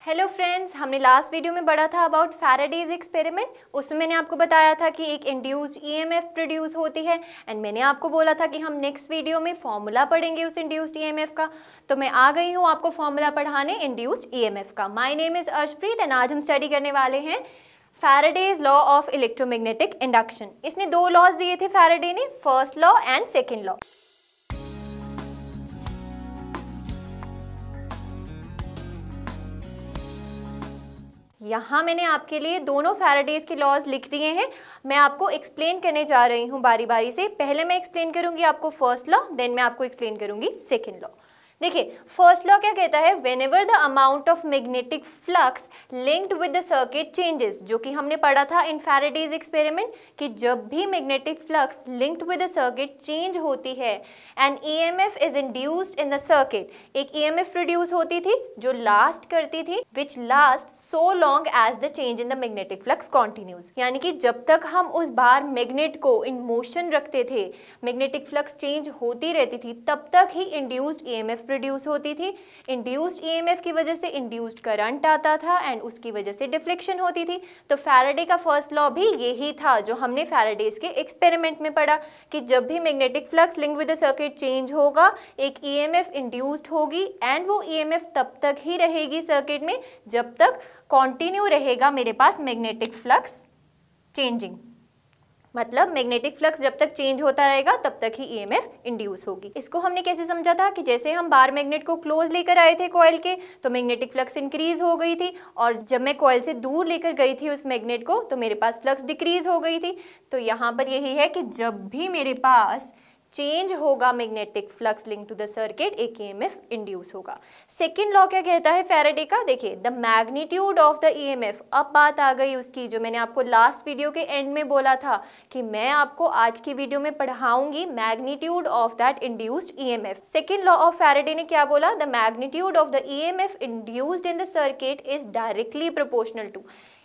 Hello friends, हमने last video में पढ़ा था अबाउट फैराडेज एक्सपेरिमेंट। उसमें मैंने आपको बताया था कि एक इंड्यूस्ड ईएमएफ प्रोड्यूस होती है एंड मैंने आपको बोला था कि हम नेक्स्ट वीडियो में फॉर्मूला पढ़ेंगे उस इंड्यूस्ड ईएमएफ का। तो मैं आ गई हूँ आपको फॉर्मूला पढ़ाने इंड्यूस्ड ईएमएफ का। My name is Arshpreet and आज हम स्टडी करने वाले हैं Faraday's law of electromagnetic induction. इसने दो लॉज दिए थे फैराडे ने, first law and second law. यहाँ मैंने आपके लिए दोनों फैराडेज के लॉज लिख दिए हैं। मैं आपको एक्सप्लेन करने जा रही हूँ बारी बारी से। पहले मैं एक्सप्लेन करूँगी आपको फर्स्ट लॉ, देन मैं आपको एक्सप्लेन करूँगी सेकेंड लॉ। देखिए, फर्स्ट लॉ क्या कहता है, whenever the amount of magnetic flux linked with the circuit changes, जो कि हमने पढ़ा था इन फैराडेज एक्सपेरिमेंट कि जब भी magnetic flux linked with the circuit change होती है and EMF is induced in the circuit, एक ईएमएफ प्रोड्यूस होती थी जो लास्ट करती थी, which last so long as the change in the magnetic flux continues. यानी कि जब तक हम उस बार मैग्नेट को इन मोशन रखते थे, मैग्नेटिक फ्लक्स चेंज होती रहती थी, तब तक ही इंड्यूस्ड ईएमएफ प्रोड्यूस होती थी। इंड्यूस्ड ईएमएफ की वजह से इंड्यूस्ड करंट आता था एंड उसकी वजह से डिफ्लेक्शन होती थी। तो फैराडे का फर्स्ट लॉ भी यही था जो हमने फैराडेज के एक्सपेरिमेंट में पढ़ा कि जब भी magnetic flux linked with the circuit change होगा, एक ईएमएफ इंड्यूस्ड होगी एंड वो ईएमएफ तब तक ही रहेगी सर्किट में जब तक कंटिन्यू रहेगा मेरे पास मैग्नेटिक फ्लक्स चेंजिंग। मतलब मैग्नेटिक फ्लक्स जब तक चेंज होता रहेगा तब तक ही ईएमएफ इंड्यूस होगी। इसको हमने कैसे समझा था कि जैसे हम बार मैग्नेट को क्लोज लेकर आए थे कॉइल के, तो मैग्नेटिक फ्लक्स इंक्रीज हो गई थी, और जब मैं कॉइल से दूर लेकर गई थी उस मैग्नेट को तो मेरे पास फ्लक्स डिक्रीज हो गई थी। तो यहाँ पर यही है कि जब भी मेरे पास चेंज होगा magnetic flux link to the circuit, एक ईएमएफ इंड्यूस होगा। सेकेंड लॉ क्या कहता है फैराडे का, देखिए, the magnitude of the EMF. अब बात आ गई उसकी जो मैंने आपको लास्ट वीडियो के एंड में बोला था कि मैं आपको आज की वीडियो में पढ़ाऊंगी magnitude of that induced EMF. Second law of Faraday ने क्या बोला, the magnitude of the EMF induced in the circuit is directly proportional to.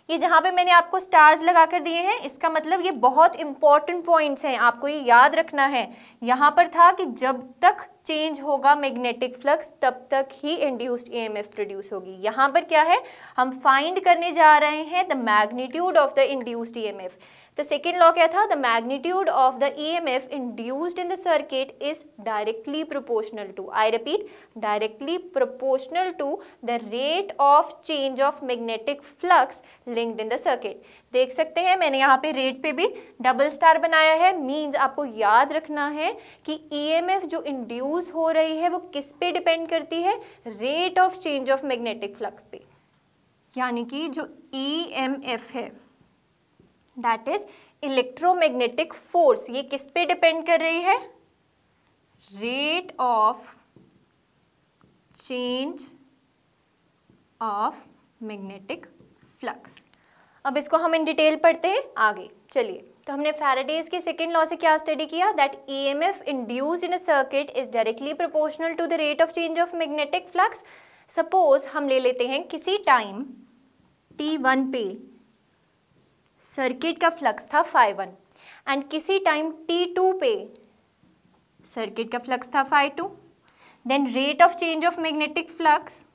ये जहाँ पे मैंने आपको स्टार्स लगा कर दिए हैं, इसका मतलब ये बहुत इंपॉर्टेंट पॉइंट्स हैं, आपको ये याद रखना है। यहाँ पर था कि जब तक चेंज होगा मैग्नेटिक फ्लक्स तब तक ही इंड्यूस्ड ईएमएफ प्रोड्यूस होगी। यहाँ पर क्या है, हम फाइंड करने जा रहे हैं the magnitude of the induced EMF. तो सेकेंड लॉ क्या था, the magnitude of the EMF induced in the circuit is directly proportional to, I repeat, directly proportional to the rate of change of magnetic flux linked in the circuit. देख सकते हैं मैंने यहाँ पे rate पे भी डबल स्टार बनाया है, मीन्स आपको याद रखना है कि ईएमएफ जो इंड्यूस हो रही है वो किस पे डिपेंड करती है, rate of change of magnetic flux पे। यानी कि जो ईएमएफ है दैट इज इलेक्ट्रोमैग्नेटिक फोर्स, ये किस पे डिपेंड कर रही है, rate of change of magnetic flux. अब इसको हम इन डिटेल पढ़ते हैं आगे। चलिए, तो हमने फैराडेज के सेकेंड लॉ से क्या स्टडी किया, that EMF induced in a circuit is directly proportional to the rate of change of magnetic flux. Suppose हम ले लेते हैं किसी टाइम t1 पे सर्किट का फ्लक्स था φ1 एंड किसी टाइम t2 पे सर्किट का फ्लक्स था φ2, then rate of change of magnetic flux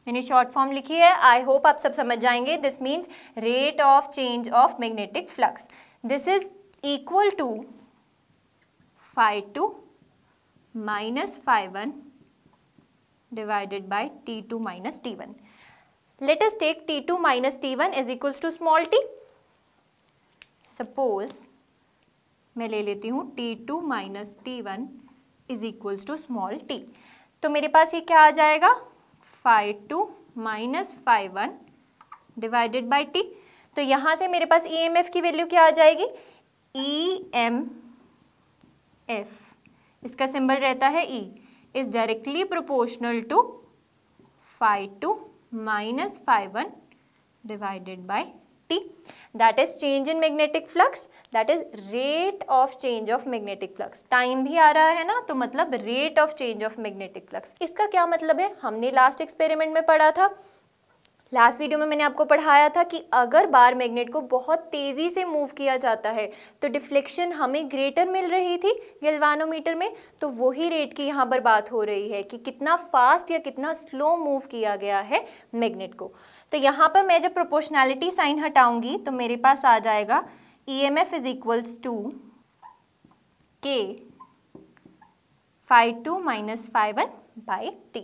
मैंने शॉर्ट फॉर्म लिखी है, आई होप आप सब समझ जाएंगे। This means rate of change of magnetic flux, this is equal to φ2 minus φ1 divided by t2 minus t1। Let us take t2 minus t1 is equals to small t. Suppose मैं ले लेती हूँ t2 minus t1 is equals to small t. तो मेरे पास ये क्या आ जाएगा, φ2 minus φ1 divided by t। तो यहाँ से मेरे पास EMF की वैल्यू क्या आ जाएगी, EMF, इसका सिंबल रहता है E, is directly proportional to φ2 minus φ1 divided by t, that is change in magnetic flux, that is rate of change of magnetic flux। Time भी आ रहा है ना, तो मतलब rate of change of magnetic flux। इसका क्या मतलब है, हमने लास्ट एक्सपेरिमेंट में पढ़ा था लास्ट वीडियो में मैंने आपको पढ़ाया था कि अगर बार मैग्नेट को बहुत तेज़ी से मूव किया जाता है तो डिफ्लेक्शन हमें ग्रेटर मिल रही थी गैल्वानोमीटर में, तो वही रेट की यहाँ पर बात हो रही है कि कितना फास्ट या कितना स्लो मूव किया गया है मैग्नेट को। तो यहाँ पर मैं जब प्रोपोर्शनैलिटी साइन हटाऊंगी तो मेरे पास आ जाएगा EMF is equals to K phi2 minus phi1 by T।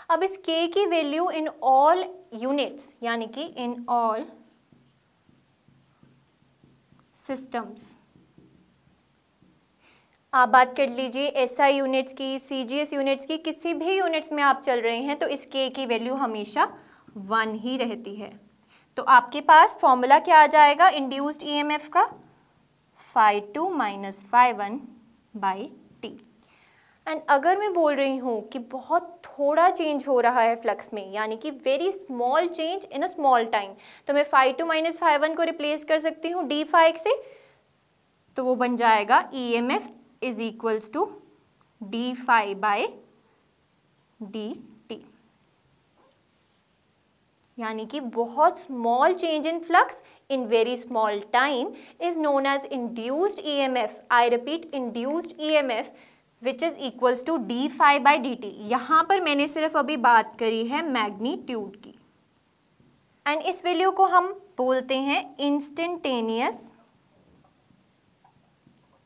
अब इस K की वैल्यू इन ऑल यूनिट्स यानी कि इन ऑल सिस्टम्स, आप बात कर लीजिए SI यूनिट्स की, CGS यूनिट्स की, किसी भी यूनिट्स में आप चल रहे हैं तो इस K की वैल्यू हमेशा 1 ही रहती है। तो आपके पास फॉर्मूला क्या आ जाएगा इंड्यूस्ड EMF का, phi2 minus phi1 by T। And अगर मैं बोल रही हूँ कि बहुत थोड़ा चेंज हो रहा है फ्लक्स में, यानी कि very small change in a small time, तो मैं phi2 माइनस phi1 को रिप्लेस कर सकती हूँ d phi से, तो वो बन जाएगा EMF is equals to d phi by dt। यानी कि बहुत small change in flux in very small time is known as induced EMF। I repeat, induced EMF which is equals to d phi by dt। यहाँ पर मैंने सिर्फ अभी बात करी है मैग्नीट्यूड की, एंड इस वैल्यू को हम बोलते हैं इंस्टेंटेनियस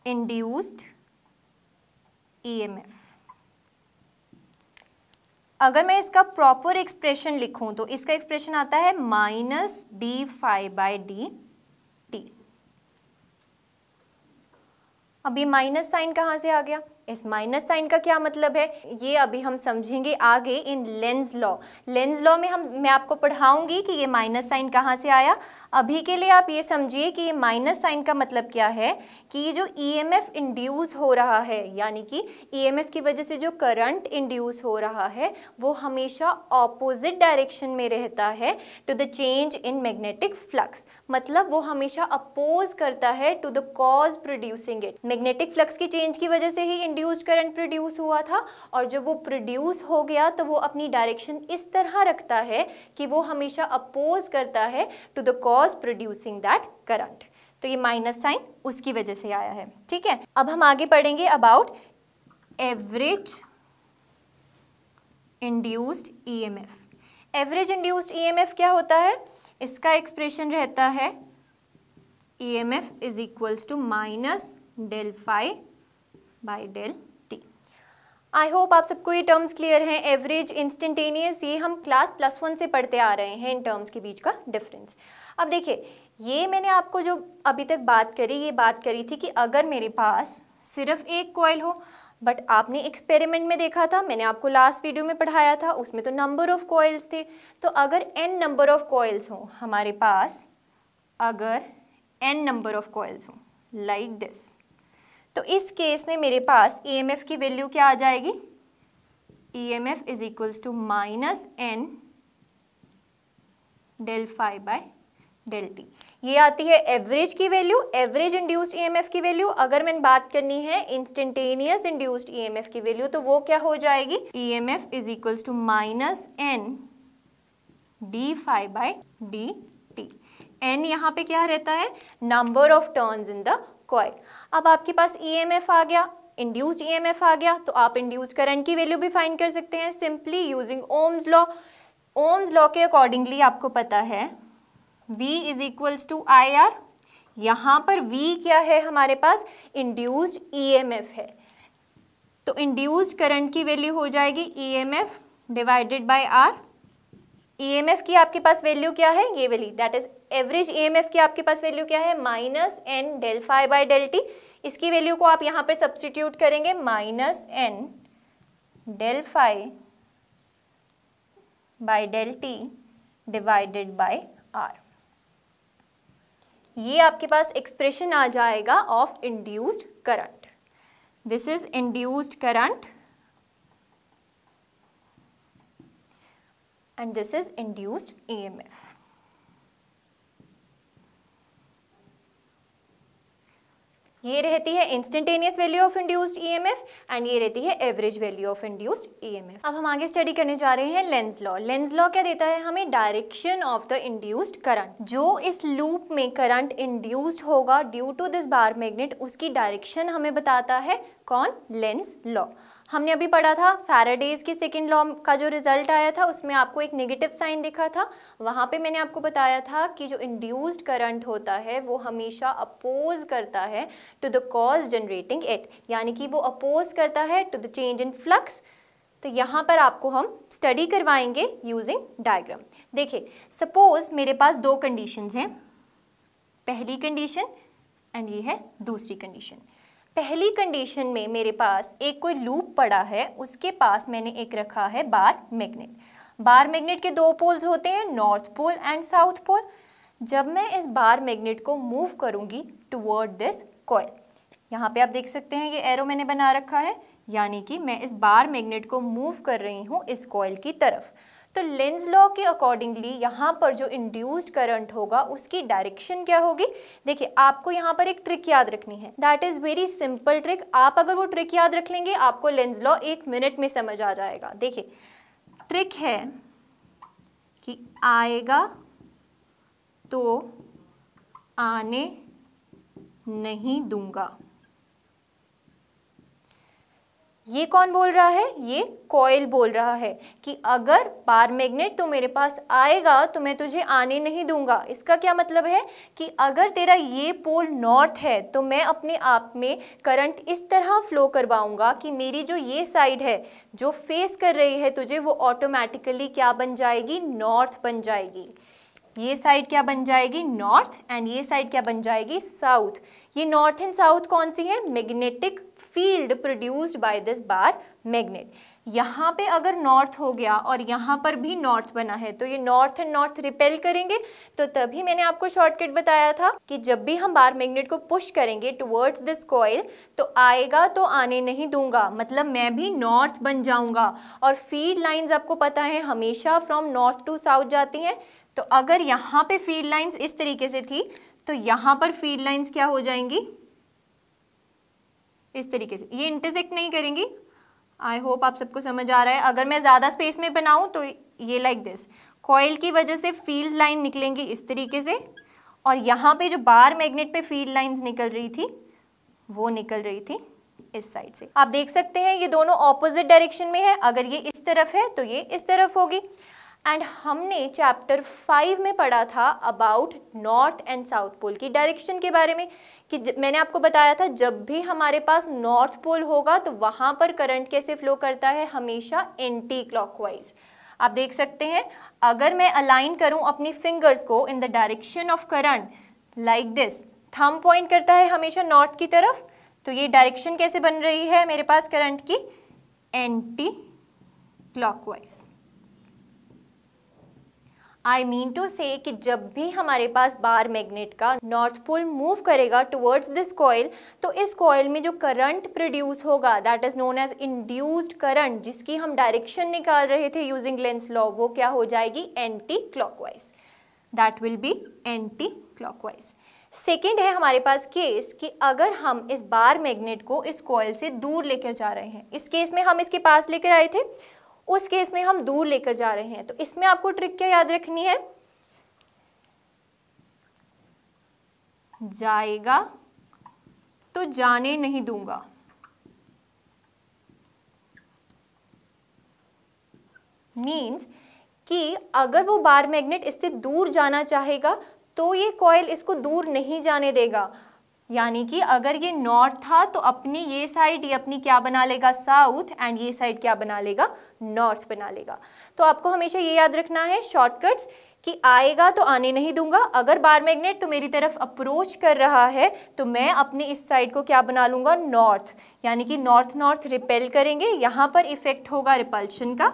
इंड्यूस्ड EMF। अगर मैं इसका प्रॉपर एक्सप्रेशन लिखूं तो इसका एक्सप्रेशन आता है minus d phi by dt। अब ये माइनस साइन कहाँ से आ गया? इस माइनस साइन का क्या मतलब है ये अभी हम समझेंगे आगे इन लेंज लॉ। लेंज लॉ में मैं आपको पढ़ाऊंगी कि ये माइनस साइन कहाँ से आया। अभी के लिए आप ये समझिए कि ये माइनस साइन का मतलब क्या है कि ये जो EMF इंड्यूस हो रहा है, यानी कि EMF की वजह से जो करंट इंड्यूस हो रहा है वो हमेशा ऑपोजिट डायरेक्शन में रहता है to the change in magnetic flux. मतलब वो हमेशा अपोज करता है to the cause producing it. Magnetic flux की चेंज की वजह से ही इंड्यूस्ड करंट प्रोड्यूस हुआ था, और जब वो प्रोड्यूस हो गया तो वो अपनी डायरेक्शन इस तरह रखता है कि वो हमेशा अपोज करता है to the cause producing that current. तो ये माइनस साइन उसकी वजह से आया है। ठीक है, अब हम आगे पढ़ेंगे about average induced EMF। Average induced EMF क्या होता है? इसका एक्सप्रेशन रहता है EMF is equals to minus del phi by del t. I hope आप सबको ये टर्म्स क्लियर हैं। एवरेज, इंस्टेंटेनियस, ये हम क्लास +1 से पढ़ते आ रहे हैं इन टर्म्स के बीच का डिफरेंस। अब देखिए, ये मैंने आपको जो अभी तक बात करी, ये बात करी थी कि अगर मेरे पास सिर्फ एक कॉइल हो, बट आपने एक्सपेरिमेंट में देखा था, मैंने आपको लास्ट वीडियो में पढ़ाया था, उसमें तो नंबर ऑफ कॉइल्स थे। तो अगर n नंबर ऑफ कॉइल्स हो हमारे पास, अगर n नंबर ऑफ कॉइल्स हो लाइक दिस, तो इस केस में मेरे पास EMF की वैल्यू क्या आ जाएगी? EMF is equals to minus n del phi by del t. ये आती है एवरेज की वैल्यू, एवरेज इंड्यूस्ड EMF की वैल्यू। अगर मैंने बात करनी है इंस्टेंटेनियस इंड्यूस्ड EMF की वैल्यू, तो वो क्या हो जाएगी? EMF is equals to minus n d phi by d t. n यहाँ पे क्या रहता है? Number of turns in the coil. अब आपके पास EMF आ गया, इंड्यूस्ड EMF आ गया, तो आप इंड्यूस्ड करंट की वैल्यू भी फाइंड कर सकते हैं simply using Ohm's law. Ohm's law के अकॉर्डिंगली आपको पता है V is equals to IR। यहाँ पर V क्या है हमारे पास? इंड्यूस्ड EMF है। तो इंड्यूस्ड करंट की वैल्यू हो जाएगी EMF divided by R। EMF की आपके पास वैल्यू क्या है? ये वाली, दैट इज एवरेज EMF की आपके पास वैल्यू क्या है? Minus n del phi by del t. इसकी वैल्यू को आप यहाँ पे सब्स्टिट्यूट करेंगे, minus n del phi by del t divided by R। ये आपके पास एक्सप्रेशन आ जाएगा of induced current. This is induced current and this is induced EMF. ये रहती है instantaneous value of induced EMF and ये रहती है average value of induced EMF. अब हम आगे स्टडी करने जा रहे हैं लेंज लॉ। लेंज लॉ क्या देता है हमें? Direction of the induced current. जो इस लूप में करंट इंड्यूस्ड होगा due to this bar magnet, उसकी डायरेक्शन हमें बताता है कौन? Lenz law. हमने अभी पढ़ा था फैराडेज के सेकेंड लॉ का जो रिजल्ट आया था उसमें आपको एक नेगेटिव साइन दिखा था। वहाँ पे मैंने आपको बताया था कि जो इंड्यूस्ड करंट होता है वो हमेशा अपोज करता है to the cause generating it, यानी कि वो अपोज करता है to the change in flux. तो यहाँ पर आपको हम स्टडी करवाएंगे यूजिंग डायग्राम। देखिए, सपोज मेरे पास दो कंडीशंस हैं, पहली कंडीशन एंड ये है दूसरी कंडीशन। पहली कंडीशन में मेरे पास एक कोई लूप पड़ा है, उसके पास मैंने एक रखा है बार मैग्नेट। बार मैग्नेट के दो पोल्स होते हैं, north pole and south pole. जब मैं इस बार मैग्नेट को मूव करूंगी टुवर्ड दिस कॉइल, यहाँ पे आप देख सकते हैं ये एरो मैंने बना रखा है, यानी कि मैं इस बार मैग्नेट को मूव कर रही हूँ इस कॉइल की तरफ। तो लेंज लॉ के अकॉर्डिंगली यहाँ पर जो इंड्यूस्ड करंट होगा उसकी डायरेक्शन क्या होगी? देखिए, आपको यहाँ पर एक ट्रिक याद रखनी है, that is very simple trick. आप अगर वो ट्रिक याद रख लेंगे आपको लेंज लॉ 1 मिनट में समझ आ जाएगा। देखिए, ट्रिक है कि आएगा तो आने नहीं दूंगा। ये कौन बोल रहा है? ये कॉइल बोल रहा है कि अगर बार मैग्नेट तो मेरे पास आएगा तो मैं तुझे आने नहीं दूंगा। इसका क्या मतलब है कि अगर तेरा ये पोल नॉर्थ है तो मैं अपने आप में करंट इस तरह फ्लो करवाऊंगा कि मेरी जो ये साइड है जो फेस कर रही है तुझे, वो ऑटोमेटिकली क्या बन जाएगी? नॉर्थ बन जाएगी। ये साइड क्या बन जाएगी? नॉर्थ। एंड ये साइड क्या बन जाएगी? साउथ। ये नॉर्थ एंड साउथ कौन सी है? Magnetic field produced by this bar magnet. यहाँ पे अगर नॉर्थ हो गया और यहाँ पर भी नॉर्थ बना है तो ये नॉर्थ एंड नॉर्थ रिपेल करेंगे। तो तभी मैंने आपको शॉर्टकट बताया था कि जब भी हम बार मैग्नेट को पुश करेंगे टुवर्ड्स दिस कॉइल तो आएगा तो आने नहीं दूंगा, मतलब मैं भी नॉर्थ बन जाऊंगा। और फील्ड लाइंस आपको पता है हमेशा फ्रॉम नॉर्थ टू साउथ जाती हैं। तो अगर यहाँ पे फील्ड लाइंस इस तरीके से थी तो यहाँ पर फील्ड लाइंस क्या हो जाएंगी? इस तरीके से। ये इंटरसेक्ट नहीं करेंगी। आई होप आप सबको समझ आ रहा है। अगर मैं ज़्यादा स्पेस में बनाऊँ तो ये लाइक दिस, कॉइल की वजह से फील्ड लाइन निकलेंगी इस तरीके से, और यहाँ पे जो बार मैग्नेट पे फील्ड लाइंस निकल रही थी वो निकल रही थी इस साइड से। आप देख सकते हैं ये दोनों ऑपोजिट डायरेक्शन में है। अगर ये इस तरफ है तो ये इस तरफ होगी। एंड हमने चैप्टर 5 में पढ़ा था about north and south pole की डायरेक्शन के बारे में, कि मैंने आपको बताया था जब भी हमारे पास नॉर्थ पोल होगा तो वहाँ पर करंट कैसे फ्लो करता है? हमेशा एंटी क्लॉकवाइज। आप देख सकते हैं अगर मैं अलाइन करूँ अपनी फिंगर्स को इन the direction of current like this, thumb point करता है हमेशा नॉर्थ की तरफ, तो ये डायरेक्शन कैसे बन रही है मेरे पास करंट की? Anti clockwise. I mean to say कि जब भी हमारे पास बार मैग्नेट का नॉर्थ पोल मूव करेगा टुवर्ड्स दिस कॉइल तो इस कॉइल में जो करंट प्रोड्यूस होगा that is known as induced current, जिसकी हम डायरेक्शन निकाल रहे थे यूजिंग लेंज लॉ, वो क्या हो जाएगी? Anti clockwise. That will B anti clockwise. Second है हमारे पास केस कि अगर हम इस बार मैग्नेट को इस कॉइल से दूर लेकर जा रहे हैं, इस केस में हम इसके पास लेकर आए थे, उस केस में हम दूर लेकर जा रहे हैं, तो इसमें आपको ट्रिक क्या याद रखनी है? जाएगा तो जाने नहीं दूंगा। मीन्स कि अगर वो बार मैग्नेट इससे दूर जाना चाहेगा तो ये कॉइल इसको दूर नहीं जाने देगा। यानी कि अगर ये नॉर्थ था तो अपनी ये साइड ये अपनी क्या बना लेगा? साउथ। एंड ये साइड क्या बना लेगा? नॉर्थ बना लेगा। तो आपको हमेशा ये याद रखना है शॉर्टकट्स कि आएगा तो आने नहीं दूंगा। अगर बार मैग्नेट तो मेरी तरफ अप्रोच कर रहा है तो मैं अपनी इस साइड को क्या बना लूँगा? नॉर्थ। यानी कि नॉर्थ नॉर्थ रिपेल करेंगे, यहाँ पर इफेक्ट होगा रिपल्शन का,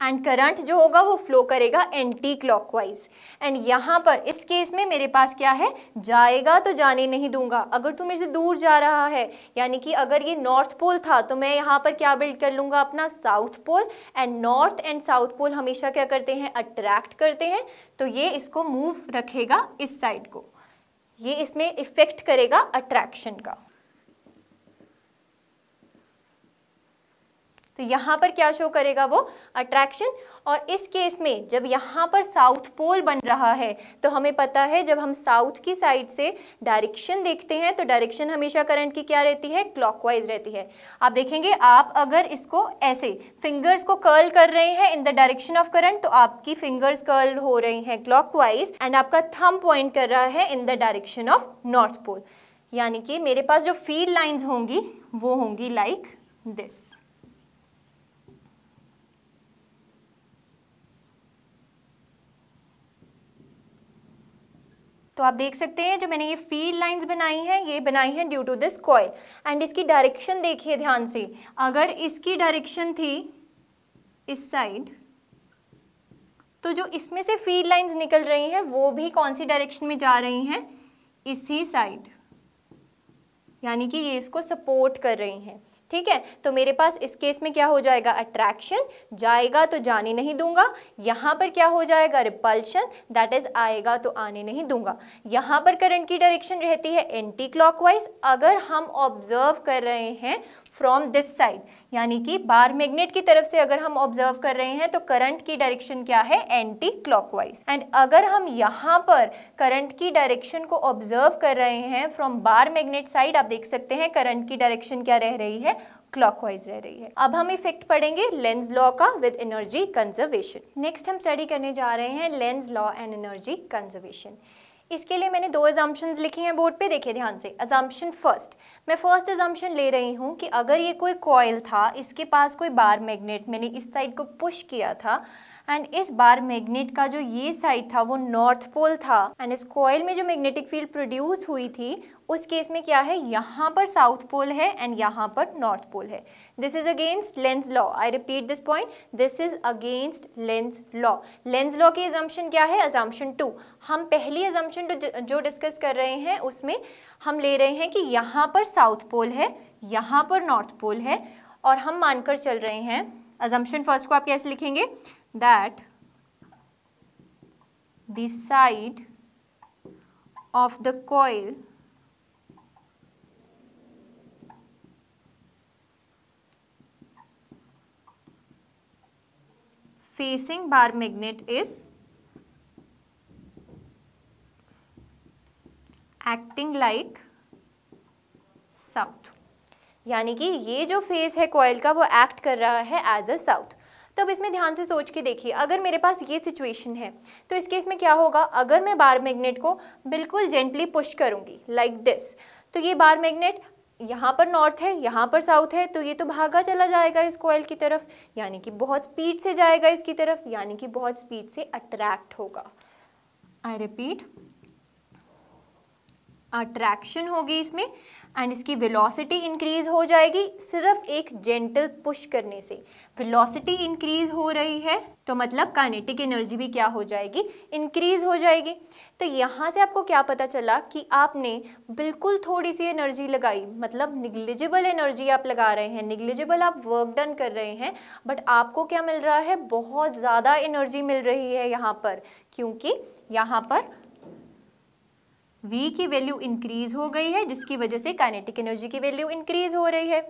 एंड करंट जो होगा वो फ्लो करेगा एंटी क्लॉकवाइज। एंड यहाँ पर इस केस में मेरे पास क्या है? जाएगा तो जाने नहीं दूंगा। अगर तू मेरे से दूर जा रहा है, यानी कि अगर ये नॉर्थ पोल था तो मैं यहाँ पर क्या बिल्ड कर लूँगा? अपना south pole. And north and south pole हमेशा क्या करते हैं? अट्रैक्ट करते हैं, तो ये इसको मूव रखेगा इस साइड को। ये इसमें इफेक्ट करेगा अट्रैक्शन का। तो यहाँ पर क्या शो करेगा वो अट्रैक्शन। और इस केस में जब यहाँ पर साउथ पोल बन रहा है तो हमें पता है जब हम साउथ की साइड से डायरेक्शन देखते हैं तो डायरेक्शन हमेशा करंट की क्या रहती है, क्लॉकवाइज रहती है। आप देखेंगे आप अगर इसको ऐसे फिंगर्स को कर्ल कर रहे हैं in the direction of current तो आपकी फिंगर्स कर्ल हो रही हैं क्लॉकवाइज एंड आपका थंब पॉइंट कर रहा है in the direction of north pole. यानी कि मेरे पास जो फील्ड लाइंस होंगी वो होंगी लाइक दिस। तो आप देख सकते हैं जो मैंने ये फील्ड लाइंस बनाई हैं ये बनाई हैं due to this coil and इसकी डायरेक्शन देखिए ध्यान से। अगर इसकी डायरेक्शन थी इस साइड तो जो इसमें से फील्ड लाइंस निकल रही हैं वो भी कौन सी डायरेक्शन में जा रही हैं, इसी साइड, यानी कि ये इसको सपोर्ट कर रही हैं। ठीक है, तो मेरे पास इस केस में क्या हो जाएगा, अट्रैक्शन जाएगा तो जाने नहीं दूंगा। यहाँ पर क्या हो जाएगा, रिपल्शन, दैट इज आएगा तो आने नहीं दूंगा। यहाँ पर करंट की डायरेक्शन रहती है एंटी क्लॉकवाइज। अगर हम ऑब्जर्व कर रहे हैं फ्रॉम दिस साइड, यानी कि बार मैग्नेट की तरफ से अगर हम ऑब्जर्व कर रहे हैं तो करंट की डायरेक्शन क्या है, एंटी क्लॉकवाइज। एंड अगर हम यहाँ पर करंट की डायरेक्शन को ऑब्जर्व कर रहे हैं फ्रॉम बार मैग्नेट साइड, आप देख सकते हैं करंट की डायरेक्शन क्या रह रही है, क्लॉकवाइज रह रही है। अब हम इफेक्ट पढ़ेंगे लेंज लॉ का विद एनर्जी कंजर्वेशन। नेक्स्ट हम स्टडी करने जा रहे हैं Lenz law and energy conservation. इसके लिए मैंने 2 अजम्पशंस लिखी हैं बोर्ड पे, देखिए ध्यान से। अजम्पशन फर्स्ट, मैं फर्स्ट अजम्पशन ले रही हूँ कि अगर ये कोई कॉइल था, इसके पास कोई बार मैग्नेट, मैंने इस साइड को पुश किया था एंड इस बार मैग्नेट का जो ये साइड था वो नॉर्थ पोल था एंड इस कॉइल में जो मैग्नेटिक फील्ड प्रोड्यूस हुई थी उस केस में क्या है, यहाँ पर साउथ पोल है एंड यहाँ पर नॉर्थ पोल है। This is against Lenz law. I repeat this point, this is against length law. Lenz law की अजम्पशन क्या है, अजम्पशन 2। हम पहली अजम्पशन जो डिस्कस कर रहे हैं उसमें हम ले रहे हैं कि यहाँ पर साउथ पोल है, यहाँ पर नॉर्थ पोल है और हम मानकर चल रहे हैं, अजम्पशन फर्स्ट को आप कैसे लिखेंगे, that the side of the coil facing bar magnet is acting like south। यानी कि ये जो फेस है कॉइल का वो एक्ट कर रहा है एज अ साउथ। तो अब इसमें ध्यान से सोच के देखिए, अगर मेरे पास ये सिचुएशन है तो इस केस में क्या होगा, अगर मैं बार मैग्नेट को बिल्कुल जेंटली पुश करूंगी लाइक दिस, तो ये बार मैग्नेट यहाँ पर नॉर्थ है, यहाँ पर साउथ है, तो ये तो भागा चला जाएगा इस कॉइल की तरफ, यानी कि बहुत स्पीड से जाएगा इसकी तरफ, यानी कि बहुत स्पीड से अट्रैक्ट होगा। आई रिपीट, अट्रैक्शन होगी इसमें एंड इसकी वेलोसिटी इंक्रीज हो जाएगी सिर्फ एक जेंटल पुश करने से। वेलोसिटी इंक्रीज हो रही है तो मतलब काइनेटिक एनर्जी भी क्या हो जाएगी, इंक्रीज हो जाएगी। तो यहाँ से आपको क्या पता चला कि आपने बिल्कुल थोड़ी सी एनर्जी लगाई, मतलब निग्लिजिबल एनर्जी आप लगा रहे हैं, निग्लिजिबल आप वर्क डन कर रहे हैं, बट आपको क्या मिल रहा है, बहुत ज़्यादा एनर्जी मिल रही है यहाँ पर, क्योंकि यहाँ पर V की वैल्यू इंक्रीज हो गई है जिसकी वजह से काइनेटिक एनर्जी की वैल्यू इंक्रीज हो रही है।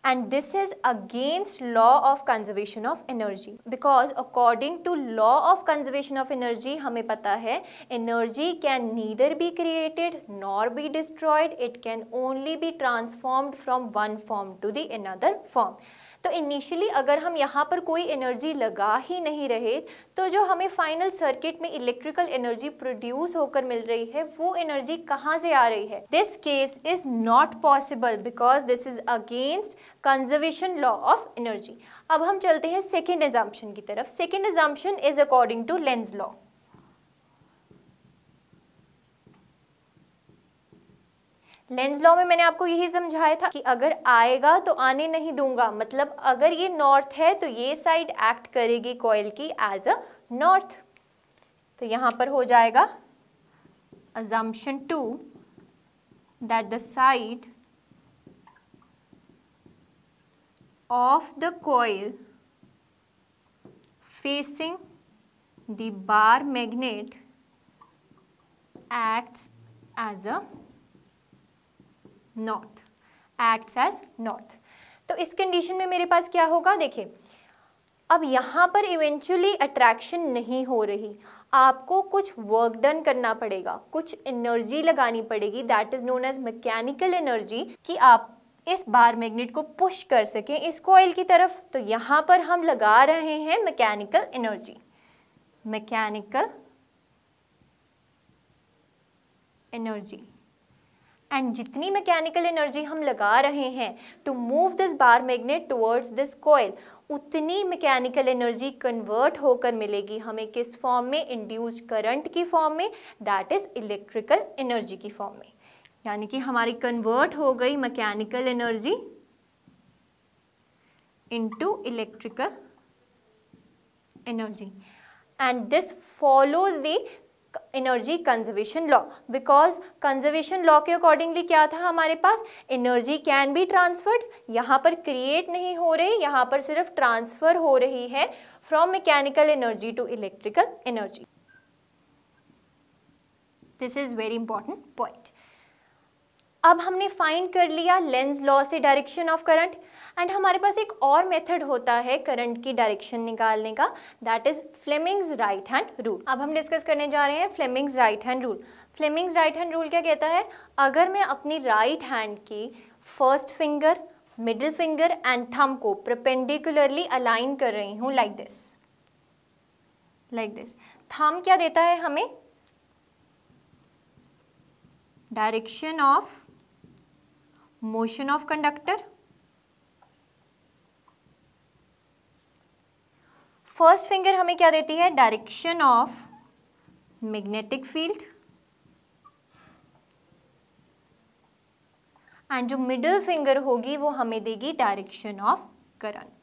And this is against law of conservation of energy, because according to law of conservation of energy हमें पता है energy can neither be created nor be destroyed, it can only be transformed from one form to the another form. तो initially अगर हम यहाँ पर कोई energy लगा ही नहीं रहे तो जो हमें फाइनल सर्किट में इलेक्ट्रिकल एनर्जी प्रोड्यूस होकर मिल रही है वो एनर्जी कहाँ से आ रही है, this case is not possible because this is against conservation law of energy. अब हम चलते हैं सेकेंड एग्जाम्पशन की तरफ। Second exemption is according to Lenz law. Lenz law में मैंने आपको यही समझाया था कि अगर आएगा तो आने नहीं दूंगा, मतलब अगर ये नॉर्थ है तो ये साइड एक्ट करेगी कॉइल की एज अ नॉर्थ। तो यहां पर हो जाएगा assumption 2 that the side of the coil facing the bar magnet acts as a not, acts as not. तो इस कंडीशन में मेरे पास क्या होगा, देखिए अब यहाँ पर इवेंचुअली अट्रैक्शन नहीं हो रही, आपको कुछ वर्क डन करना पड़ेगा, कुछ एनर्जी लगानी पड़ेगी, that is known as mechanical energy, कि आप इस बार मैग्नेट को पुश कर सकें इस कॉइल की तरफ। तो यहाँ पर हम लगा रहे हैं mechanical energy, mechanical energy. And जितनी मैकेनिकल एनर्जी हम लगा रहे हैं to move this bar magnet towards this coil, उतनी मैकेनिकल एनर्जी कन्वर्ट होकर मिलेगी हमें किस फॉर्म में, इंड्यूस्ड करंट की फॉर्म में, दैट इज इलेक्ट्रिकल एनर्जी की फॉर्म में। यानी कि हमारी कन्वर्ट हो गई mechanical energy into electrical energy. And this follows the energy conservation law, because conservation law के अकॉर्डिंगली क्या था हमारे पास, एनर्जी कैन बी ट्रांसफर्ड, यहाँ पर क्रिएट नहीं हो रही, यहाँ पर सिर्फ ट्रांसफर हो रही है from mechanical energy to electrical energy. This is very important point. अब हमने फाइंड कर लिया लेंज लॉ से डायरेक्शन ऑफ करंट, एंड हमारे पास एक और मेथड होता है करंट की डायरेक्शन निकालने का, that is Fleming's right hand rule. अब हम डिस्कस करने जा रहे हैं Fleming's right hand rule. Fleming's right hand rule क्या कहता है, अगर मैं अपनी राइट हैंड की first finger, middle finger and thumb को परपेंडिकुलरली अलाइन कर रही हूँ like this, like this, thumb क्या देता है हमें, direction of motion of conductor, first finger हमें क्या देती है, direction of magnetic field, and जो मिडिल फिंगर होगी वो हमें देगी डायरेक्शन ऑफ करंट।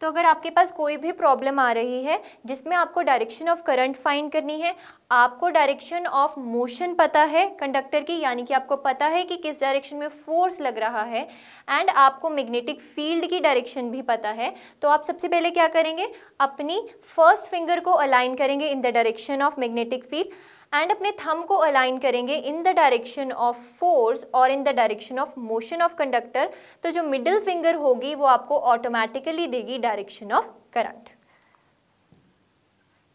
तो अगर आपके पास कोई भी प्रॉब्लम आ रही है जिसमें आपको डायरेक्शन ऑफ करंट फाइंड करनी है, आपको डायरेक्शन ऑफ मोशन पता है कंडक्टर की, यानी कि आपको पता है कि किस डायरेक्शन में फोर्स लग रहा है, एंड आपको मैग्नेटिक फील्ड की डायरेक्शन भी पता है, तो आप सबसे पहले क्या करेंगे, अपनी फर्स्ट फिंगर को अलाइन करेंगे in the direction of magnetic field, and अपने थंब को अलाइन करेंगे in the direction of force और in the direction of motion of conductor. तो जो मिडिल फिंगर होगी वो आपको ऑटोमेटिकली देगी डायरेक्शन ऑफ करंट,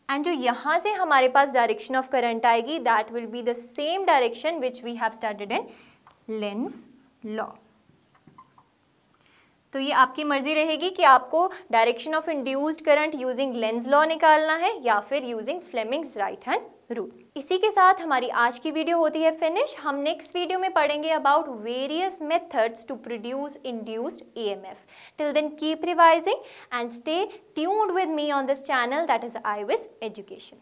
एंड जो यहाँ से हमारे पास डायरेक्शन ऑफ करंट आएगी that will be the same direction which we have studied in Lenz law. तो ये आपकी मर्जी रहेगी कि आपको direction of induced current using Lenz law निकालना है या फिर using Fleming's right hand rule. इसी के साथ हमारी आज की वीडियो होती है फिनिश। हम नेक्स्ट वीडियो में पढ़ेंगे about various methods to produce induced EMF। Till then keep revising and stay tuned with me on this channel, that is iWis Education।